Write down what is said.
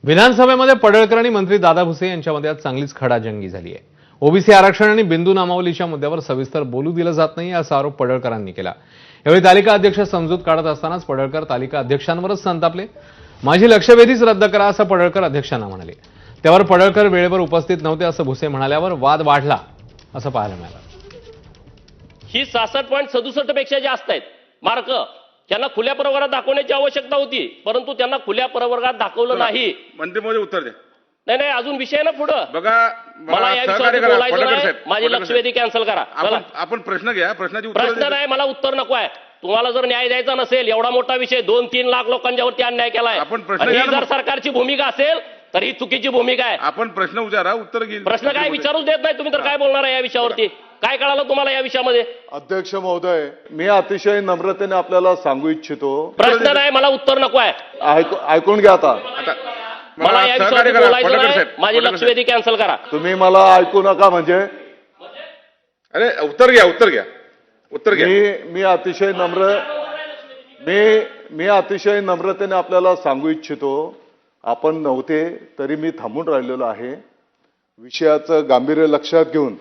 विधानसभेमध्ये पडळकर आणि मंत्री दादा भुसे यांच्यामध्ये आज चांगलीच खडाजंगी झाली आहे। ओबीसी आरक्षण आणि बिंदू नामावलीच्या मुद्द्यावर सविस्तर बोलू दिलं जात नाही असा आरोप पडळकरांनी केला। यावेळी तालिका अध्यक्ष समजूत काढत असतानाच पडळकर तालिका अध्यक्षांवरच संतापले। माझी लक्षवेधीच रद्द करा असं पडळकर अध्यक्षांना म्हणाले। त्यावर पडळकर वेळेवर उपस्थित नव्हते असं भुसे म्हणाल्यावर वाद वाढला असं पाहायला मिळालं। ही 66.67 पेक्षा जास्त आहेत मार्क। त्यांना खुल्या प्रवर्गात दाखवण्याची आवश्यकता होती, परंतु त्यांना खुल्या प्रवर्गात दाखवलं नाही। मंत्री महोदय उत्तर द्या। नाही नाही, अजून विषय ना पुढे बघा, मला या विषयावर बोलायचं नाही। माझी लक्षवेधी कॅन्सल करा। आपण प्रश्न घ्या, प्रश्नाची उत्तर प्रश्न नाही, मला उत्तर नको आहे। तुम्हाला जर न्याय द्यायचा नसेल, एवढा मोठा विषय 2-3 लाख लोकांच्यावरती अन्याय केलाय, आपण प्रश्न आणि घ्या ही ना जर सरकारची भूमिका असेल तर ही चुकीची भूमिका आहे। आपण प्रश्न विचारा, उत्तर घेईल। प्रश्न काय विचारूच देत नाही तुम्ही, तर काय बोलणार आहे या विषयावरती? काय कळालं तुम्हाला या विषयामध्ये? अध्यक्ष महोदय, मी अतिशय नम्रतेने आपल्याला सांगू इच्छितो। प्रश्न नाही, मला उत्तर नको आहे। ऐकून घ्या आता। मला या विषयावर बोलायचं नाही। माझी लक्षवेधी कॅन्सल करा। तुम्ही मला ऐकू नका म्हणजे? अरे उत्तर घ्या, उत्तर घ्या, उत्तर घ्या। मी अतिशय नम्रतेने आपल्याला सांगू इच्छितो, आपण नव्हते तरी मी थांबून राहिलेलो आहे। विषयाचं गांभीर्य लक्षात घेऊन